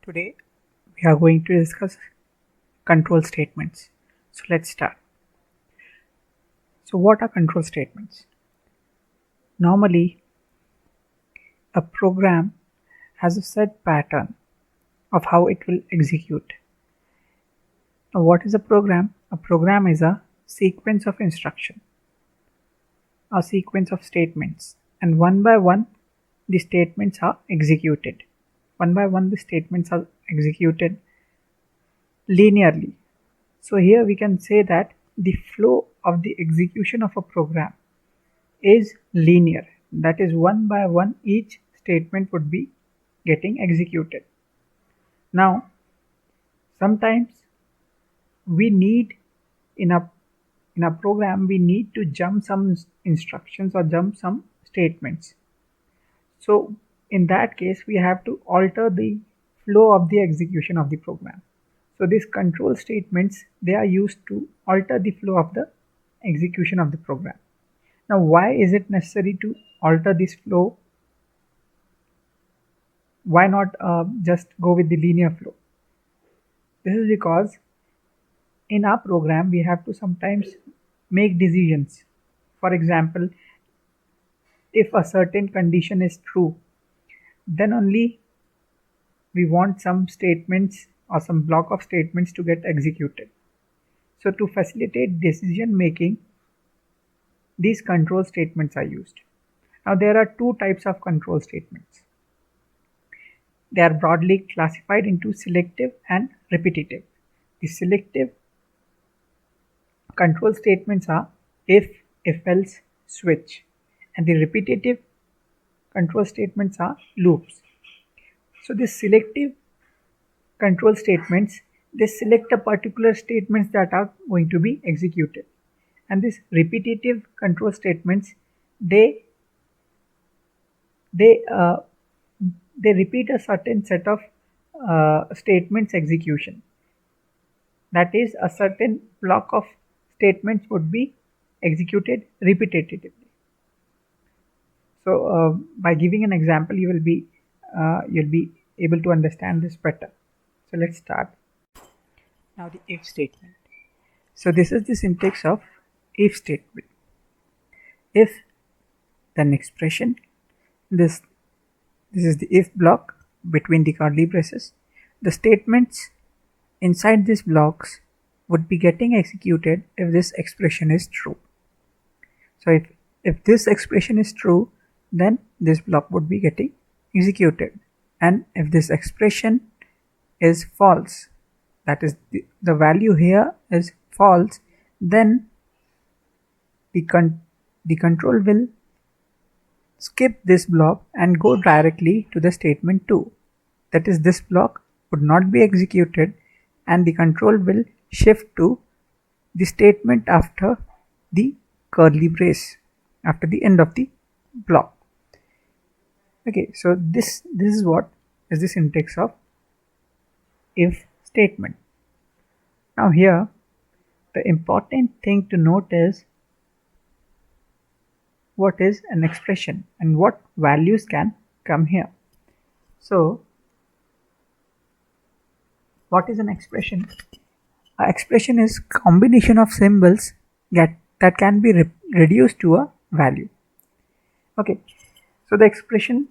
Today we are going to discuss control statements. So let's start. So what are control statements? Normally a program has a set pattern of how it will execute. Now what is a program? A program is a sequence of instruction, a sequence of statements, and one by one the statements are executed. One by one the statements are executed linearly. So here we can say that the flow of the execution of a program is linear. That is, one by one each statement would be getting executed. Now sometimes we need in a program we need to jump some instructions or jump some statements. So in that case we have to alter the flow of the execution of the program. So these control statements, they are used to alter the flow of the execution of the program. Now why is it necessary to alter this flow? Why not just go with the linear flow? This is because in our program we have to sometimes make decisions. For example, if a certain condition is true, then only we want some statements or some block of statements to get executed. So to facilitate decision making, these control statements are used. Now there are two types of control statements. They are broadly classified into selective and repetitive. The selective control statements are if else, switch, and the repetitive control statements are loops. So the selective control statements, they select a particular statements that are going to be executed, and this repetitive control statements, they they uh, they repeat a certain set of statements execution. That is, a certain block of statements would be executed repetitively. So by giving an example, you'll be able to understand this better. So let's start. Now the if statement. So this is the syntax of if statement. If, then expression. This is the if block between the curly braces. The statements inside these blocks would be getting executed if this expression is true. So if this expression is true, then this block would be getting executed, and if this expression is false, that is the value here is false, then the control will skip this block and go directly to the statement 2. That is, this block would not be executed and the control will shift to the statement after the curly brace, after the end of the block. Okay, so this is what is the syntax of if statement. Now here the important thing to note is what is an expression and what values can come here. So what is an expression? An expression is combination of symbols that can be reduced to a value. Okay, so the expression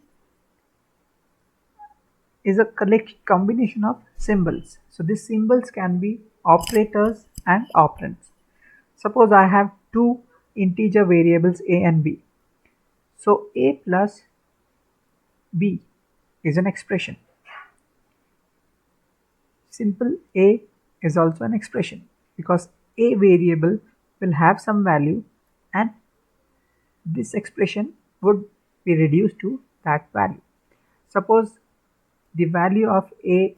is a combination of symbols. So these symbols can be operators and operands. Suppose I have two integer variables a and b. So a plus b is an expression. Simple a is also an expression because a variable will have some value and this expression would be reduced to that value. Suppose the value of a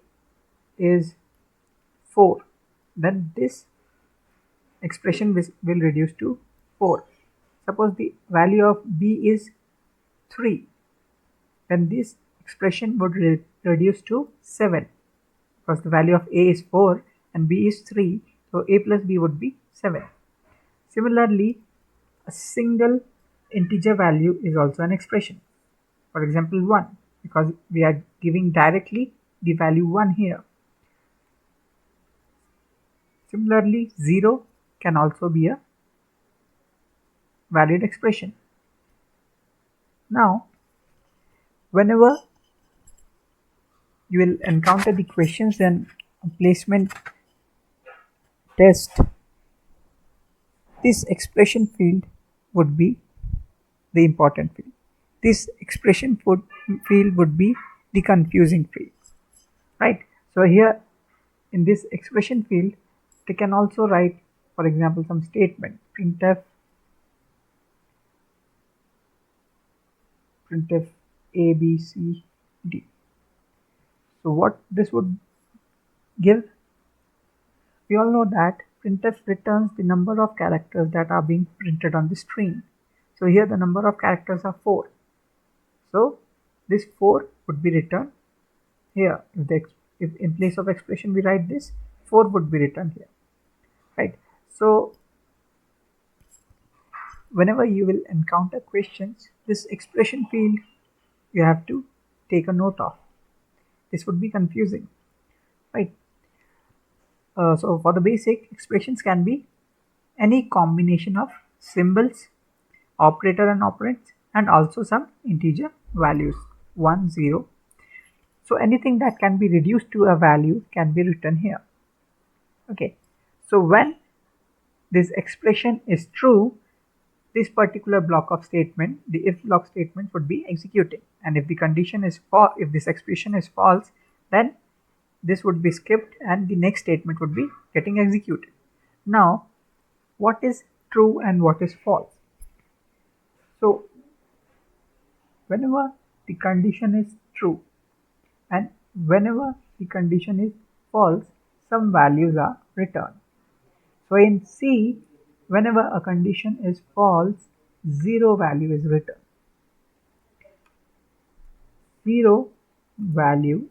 is 4, then this expression will reduce to 4. Suppose the value of b is 3, then this expression would reduce to 7, because the value of a is 4 and b is 3, so a plus b would be 7. Similarly, a single integer value is also an expression. For example, 1, because we are giving directly the value 1 here. Similarly, 0 can also be a valid expression. Now, whenever you will encounter the questions and placement test, this expression field would be the important field. This field would be the confusing field, right? So here in this expression field, they can also write, for example, some statement printf a b c d. So what this would give, we all know that printf returns the number of characters that are being printed on the screen. So here the number of characters are 4. So this 4 would be returned here. If in place of expression we write this, 4 would be written here, right? So whenever you will encounter questions, this expression field you have to take a note of. This would be confusing, right? So for the basic, expressions can be any combination of symbols, operator and operands, and also some integer values 1, 0. So anything that can be reduced to a value can be written here. Okay, so when this expression is true, this particular block of statement, the if block statement, would be executing, and if the condition is false, if this expression is false, then this would be skipped and the next statement would be getting executed. Now, what is true and what is false? So whenever the condition is true and whenever the condition is false, some values are returned. So in C, whenever a condition is false, 0 value is returned. 0 value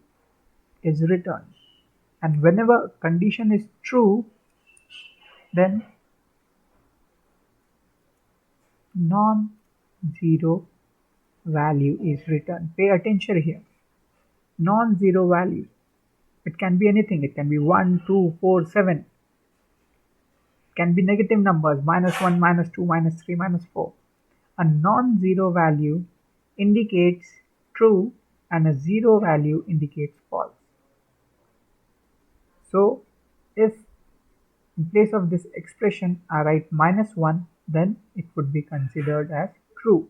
is returned. And whenever a condition is true, then non-zero value is returned. Pay attention here. Non-zero value. It can be anything. It can be 1, 2, 4, 7. It can be negative numbers, -1, -2, -3, -4. A non-zero value indicates true and a 0 value indicates false. So if in place of this expression I write -1, then it would be considered as true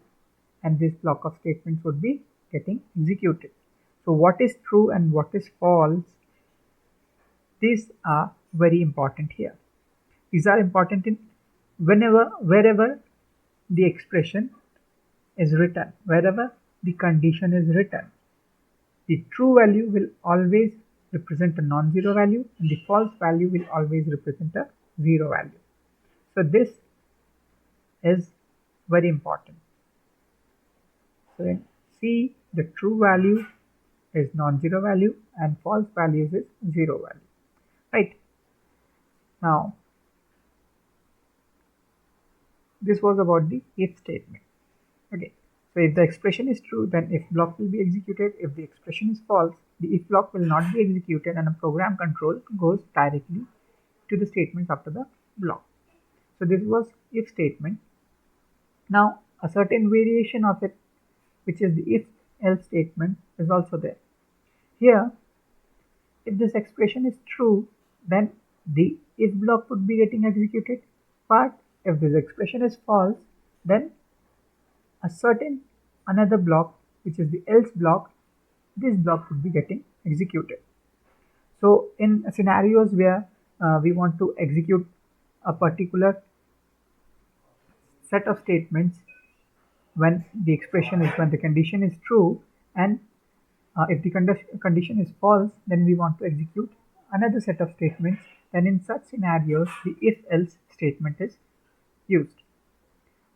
and this block of statements would be getting executed. So what is true and what is false, these are very important here. These are important in wherever the expression is written, wherever the condition is written. The true value will always represent a non-zero value and the false value will always represent a 0 value. So this is very important. So in C, the true value is non-zero value and false values is 0 value, right? Now this was about the if statement. Okay, so if the expression is true, then if block will be executed. If the expression is false, the if block will not be executed and a program control goes directly to the statements after the block. So this was if statement. Now a certain variation of it, which is the if else statement, is also there. Here, if this expression is true, then the if block would be getting executed, but if this expression is false, then a certain another block, which is the else block, this block would be getting executed. So in scenarios where we want to execute a particular set of statements, when the condition is true and if the condition is false, then we want to execute another set of statements. Then in such scenarios, the if else statement is used,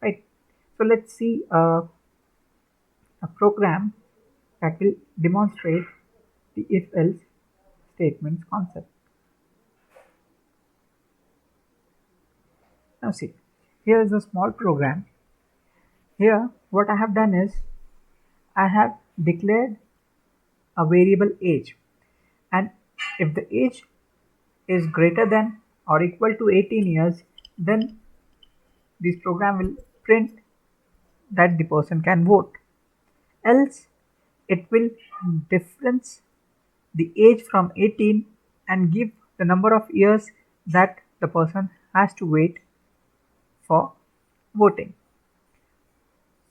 right? So let's see a program that will demonstrate the if else statements concept. Now see, here is a small program. Here what I have done is I have declared a variable age. If the age is greater than or equal to 18 years, then this program will print that the person can vote. Else, it will difference the age from 18 and give the number of years that the person has to wait for voting.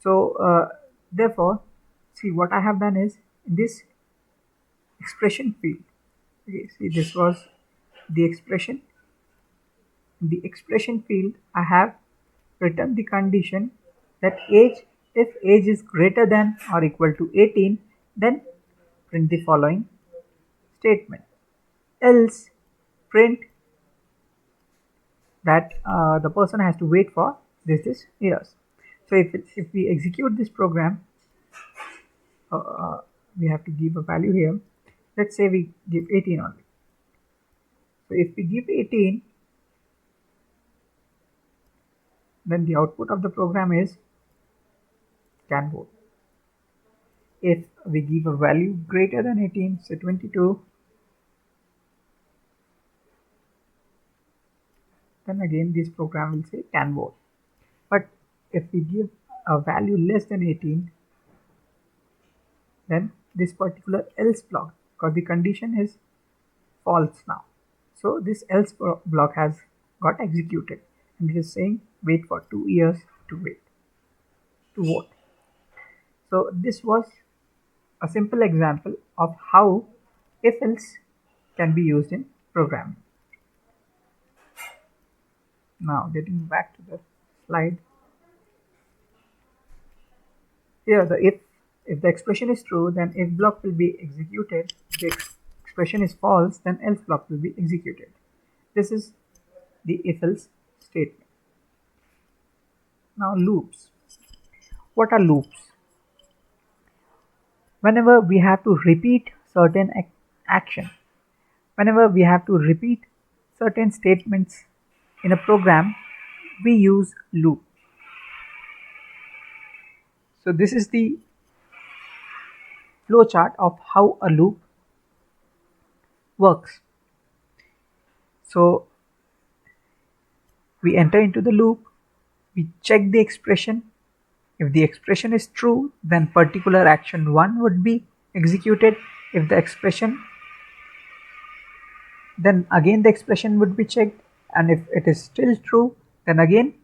So, therefore, see what I have done is in this expression field. Okay, see, this was the expression. In the expression field, I have written the condition that if age is greater than or equal to 18, then print the following statement. Else, print that the person has to wait for this years. So if we execute this program, we have to give a value here. Let's say we give 18 only. So if we give 18, then the output of the program is can vote. If we give a value greater than 18, say 22, then again this program will say can vote. But if we give a value less than 18, then this particular else block, because the condition is false now, so this else block has got executed and it is saying wait for 2 years to vote. So this was a simple example of how if else can be used in programming. Now getting back to the slide, here the if the expression is true, then if block will be executed. If the expression is false, then else block will be executed. This is the if else statement. Now loops. What are loops? Whenever we have to repeat certain action, whenever we have to repeat certain statements in a program, we use loop. So this is the flowchart of how a loop works. So we enter into the loop, we check the expression. If the expression is true, then particular action 1 would be executed. If the expression, then again the expression would be checked, and if it is still true, then again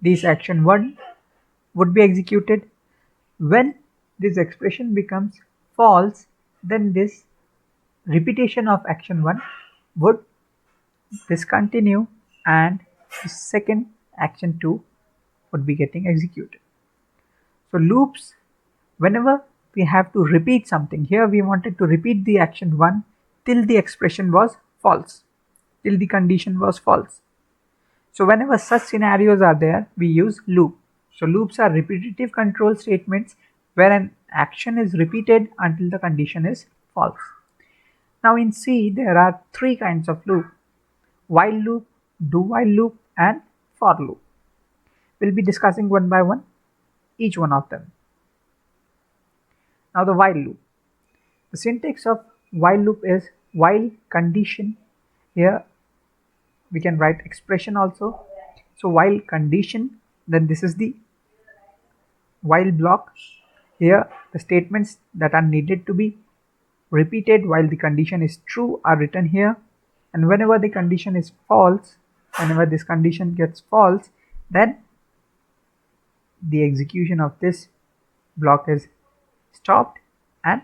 this action 1 would be executed. When this expression becomes false, then this repetition of action 1 would discontinue and the second action 2 would be getting executed. So loops, whenever we have to repeat something, here we wanted to repeat the action 1 till the expression was false, till the condition was false. So whenever such scenarios are there, we use loop. So loops are repetitive control statements where an action is repeated until the condition is false. Now in C, there are 3 kinds of loop: while loop, do while loop, and for loop. We'll be discussing one by one each one of them. Now the while loop. The syntax of while loop is while condition. Here we can write expression also. So while condition, then this is the while block. Here the statements that are needed to be repeated while the condition is true are written here, and whenever the condition is false, whenever this condition gets false, then the execution of this block is stopped and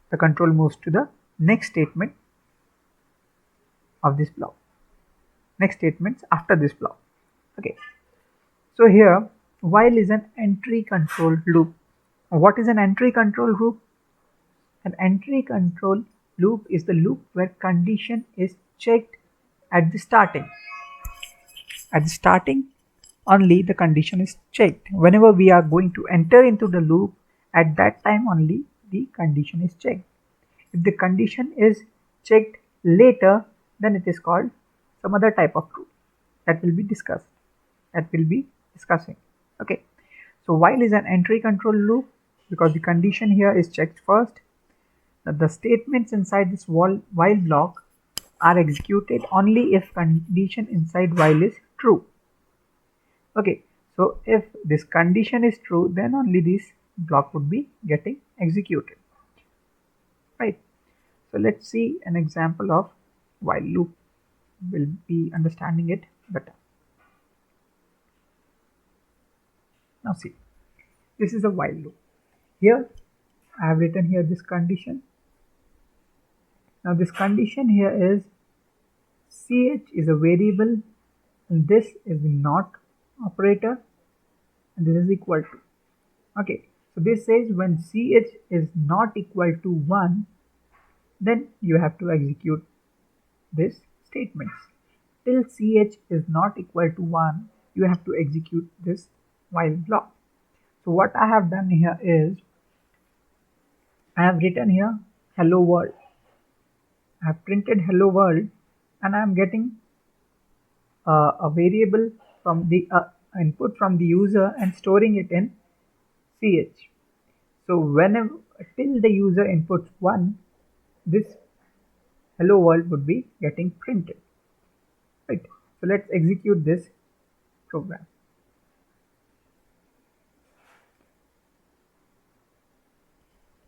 the control moves to the next statement of this block, next statements after this block. Okay, so here while is an entry control loop. What is an entry control loop? An entry control loop is the loop where condition is checked at the starting. At the starting only the condition is checked. Whenever we are going to enter into the loop, at that time only the condition is checked. If the condition is checked later, then it is called some other type of loop that will be discussed, that will be discussing. Okay, so while is an entry control loop because the condition here is checked first. The statements inside this while block are executed only if condition inside while is true. Okay, so if this condition is true, then only this block would be getting executed, right? So let's see an example of while loop. We'll be understanding it better. Now see, this is a while loop. Here I have written here this condition. Now this condition here is ch is a variable and this is the not operator and this is equal to. Okay, so this says when ch is not equal to 1, then you have to execute this statements. Till ch is not equal to 1, you have to execute this while block. So what I have done here is I have written here hello world. I have printed hello world and I am getting a variable from the input from the user and storing it in ch. So whenever till the user inputs 1, this hello world would be getting printed, right? So let's execute this program.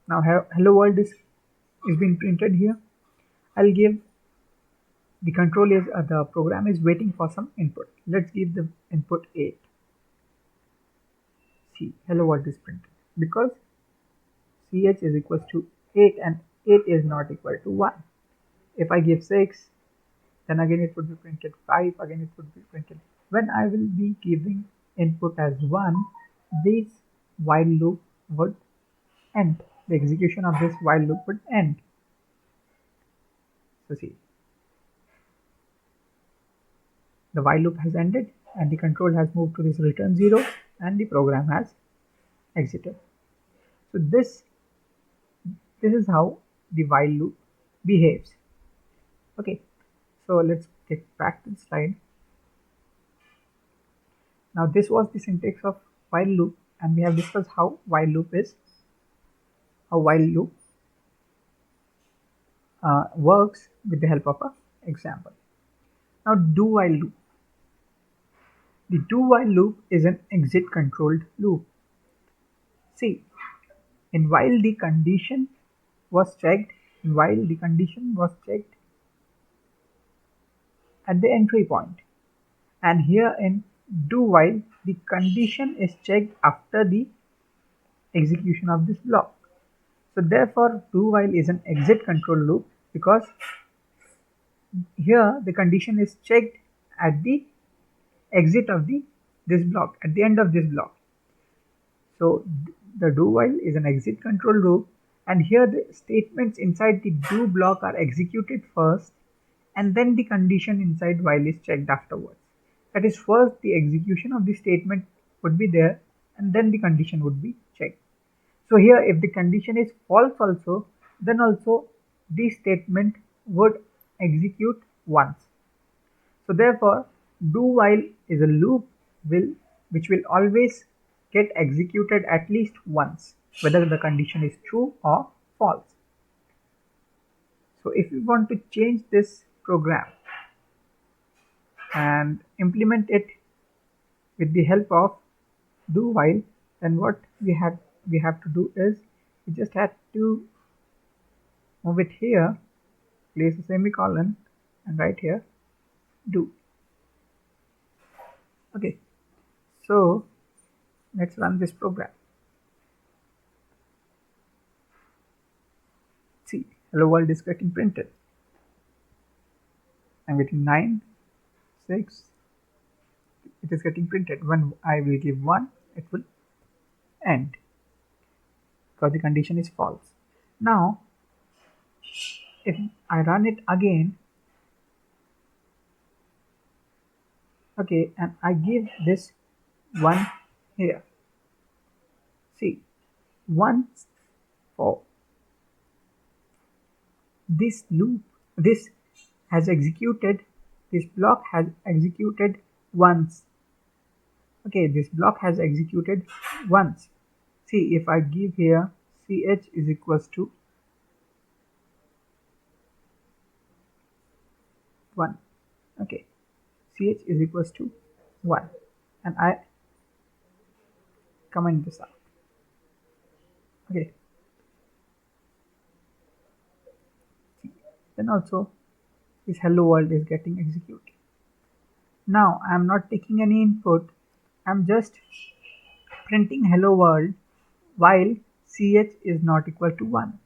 Now hello world is being printed here. I'll give the control is the program is waiting for some input. Let's give the input 8. See, hello world is printed because ch is equals to 8 and 8 is not equal to 1. If I give 6, then again it would be printed 5, again it would be printed. When I will be giving input as 1, this while loop would end. The execution of this while loop would end. So see, the while loop has ended and the control has moved to this return 0 and the program has exited. So this is how the while loop behaves. Okay, so let's get back to the slide. Now this was the syntax of while loop and we have discussed how while loop works with the help of an example. Now do while loop. The do while loop is an exit controlled loop. See, in while the condition was checked at the entry point, and here in do while the condition is checked after the execution of this block. So therefore do while is an exit control loop because here the condition is checked at the exit of this block, at the end of this block. So the do while is an exit control loop and here the statements inside the do block are executed first and then the condition inside while is checked afterwards. That is, first the execution of the statement would be there and then the condition would be checked. So here if the condition is false also, then also this statement would execute once. So therefore do while is a loop which will always get executed at least once, whether the condition is true or false. So if we want to change this program and implement it with the help of do while, then what we have to do is we just have to move it here, place a semicolon and write here do. Okay, so let's run this program. See, hello world is getting printed. I'm getting 9, 6, it is getting printed. When I will give 1, it will end because the condition is false. Now if I run it again, okay, and I give this 1 here, see, once for this loop, this block has executed once. Okay, this block has executed once. See, if I give here ch is equals to 1. Okay, ch is equals to 1, and I comment this out. Okay, then also this hello world is getting executed. Now I am not taking any input, I am just printing hello world while ch is not equal to 1.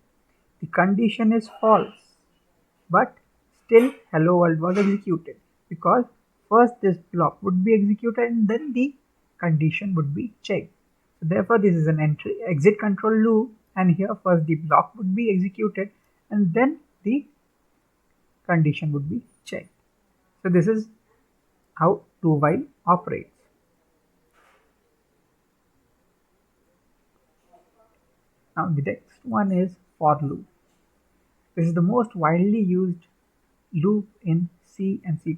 The condition is false, but still hello world was executed because first this block would be executed and then the condition would be checked. So therefore this is an entry exit control loop, and here first the block would be executed and then the condition would be checked. So this is how do while operates. Now the next one is for loop. This is the most widely used loop in C and C++.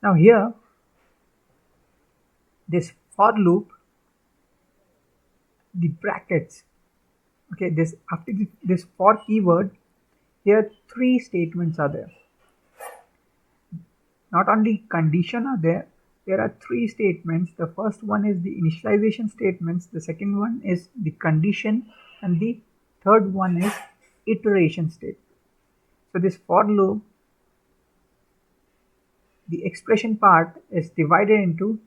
Now here this for loop, the brackets, okay, this after this for keyword, here three statements are there. Not only condition are there are three statements. The first one is the initialization statements, the second one is the condition, and the third one is iteration statement. So this for loop, the expression part is divided into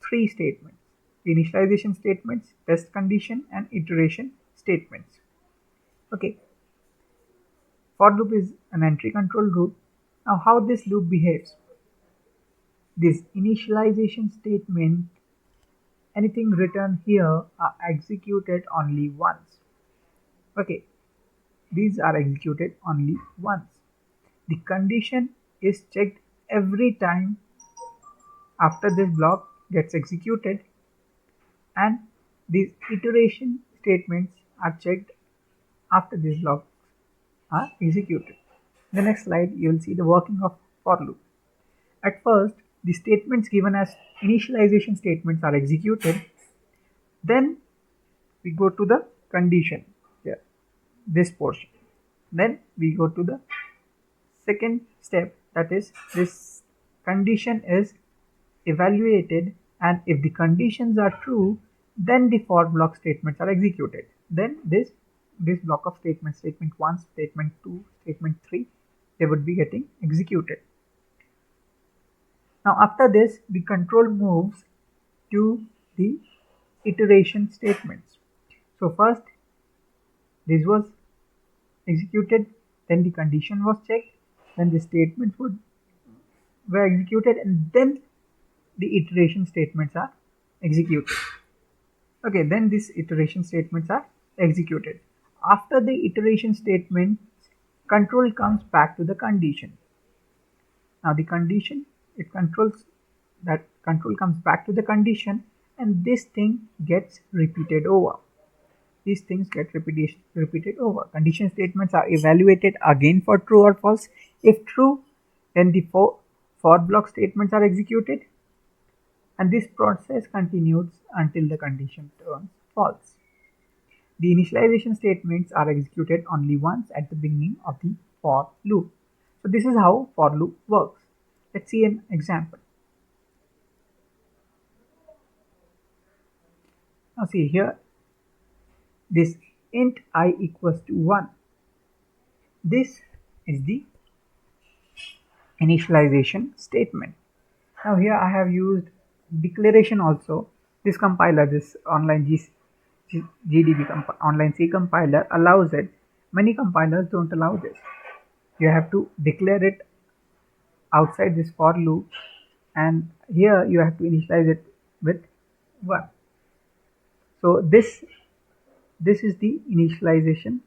three statements: the initialization statements, test condition, and iteration statements. Okay, for loop is an entry control loop. Now how this loop behaves: this initialization statement, anything written here are executed only once. Okay, these are executed only once. The condition is checked every time after this block gets executed, and these iteration statements are checked after these blocks are executed. In the next slide, you will see the working of for loop. At first, the statements given as initialization statements are executed. Then we go to the condition here, this portion. Then we go to the second step, that is this condition is evaluated, and if the conditions are true, then the for block statements are executed. Then this block of statements, statement 1, statement 2, statement 3, they would be getting executed. Now after this, the control moves to the iteration statements. So first this was executed, then the condition was checked, then the statements were executed, and then the iteration statements are executed. Okay, then these iteration statements are executed. After the iteration statement, control comes back to the condition. Now the condition, it controls, that control comes back to the condition, and this thing gets repeated over. These things get repeated over. Condition statements are evaluated again for true or false. If true, then the for block statements are executed, and this process continues until the condition turns false. The initialization statements are executed only once at the beginning of the for loop. So this is how for loop works. Let's see an example. Now see here, this int I equals to 1. This is the initialization statement. Now here I have used declaration also. This compiler, this online GDB online C compiler allows it. Many compilers don't allow this. You have to declare it outside this for loop, and here you have to initialize it with 1. So this is the initialization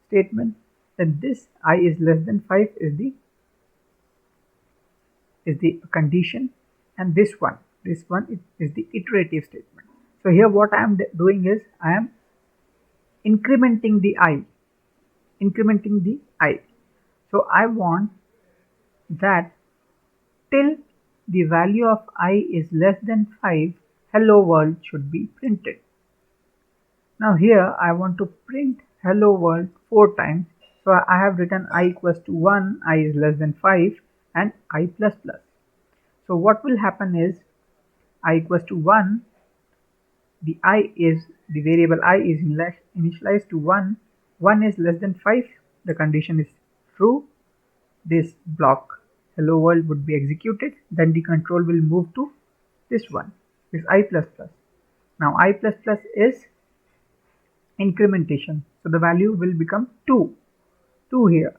statement. Then this I is less than 5 is the condition, and this one is the iterative statement. So here what I am doing is I am incrementing the I. So I want that till the value of I is less than 5, hello world should be printed. Now here I want to print hello world 4 times, So I have written I equals to 1, I is less than 5, and I plus plus. So what will happen is I equals to 1, the variable I is initialized to 1, 1 is less than 5, the condition is true, this block hello world would be executed, then the control will move to this one, this I plus plus. Now I plus plus is incrementation, so the value will become 2 here,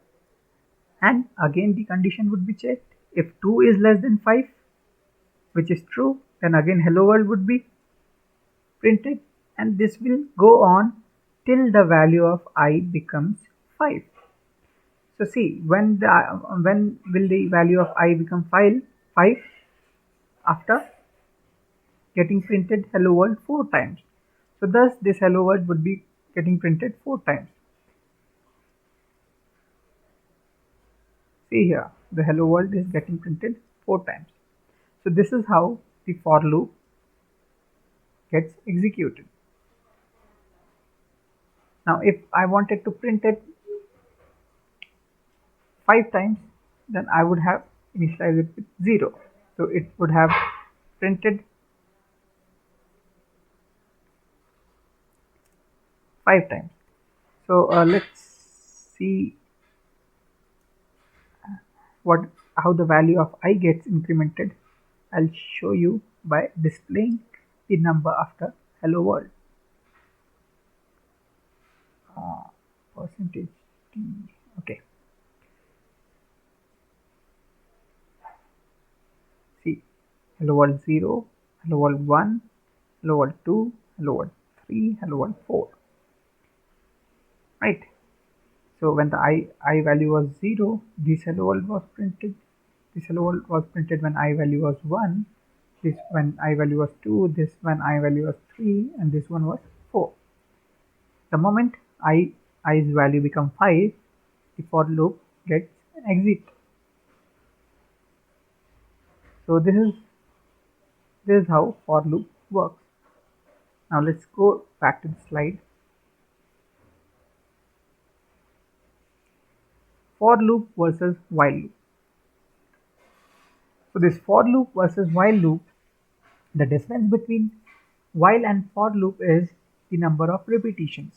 and again the condition would be checked. If 2 is less than 5, which is true, then again hello world would be printed, and this will go on till the value of I becomes 5. So see, when will the value of I become 5? After getting printed hello world 4 times. So thus this hello world would be getting printed 4 times. See here, the hello world is getting printed 4 times. So this is how the for loop gets executed. Now if I wanted to print it 5 times, then I would have initialized it with 0. So it would have printed 5 times. So let's see how the value of I gets incremented. I'll show you by displaying the number after hello world. Percentage T. Okay. See, hello world 0, hello world 1, hello world 2, hello world 3, hello world 4. Right. So when the I value was 0, this hello world was printed. This hello world was printed when I value was 1. This when I value was 2. This when I value was 3, and this one was 4. The moment I's value become 5, the for loop gets exit. So this is how for loop works. Now let's go back to the slide. For loop versus while loop. So this for loop versus while loop, the difference between while and for loop is the number of repetitions.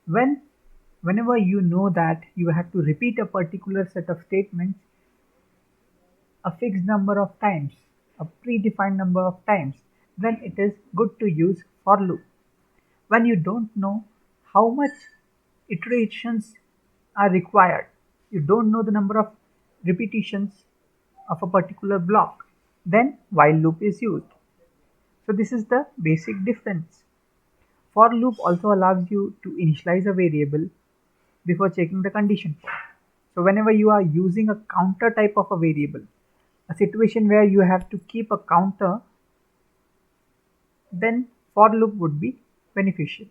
Whenever you know that you have to repeat a particular set of statements a fixed number of times, a predefined number of times, then it is good to use for loop. When you don't know how much iterations are required, you don't know the number of repetitions of a particular block, then while loop is used. So this is the basic difference. For loop also allows you to initialize a variable before checking the condition for it. So whenever you are using a counter type of a variable, a situation where you have to keep a counter, then for loop would be beneficial.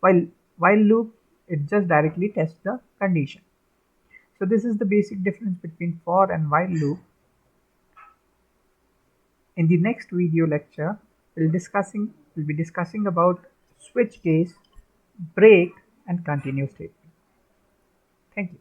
While loop, it just directly tests the condition. So this is the basic difference between for and while loop. In the next video lecture, we'll be discussing about switch case, break, and continue statement. Thank you.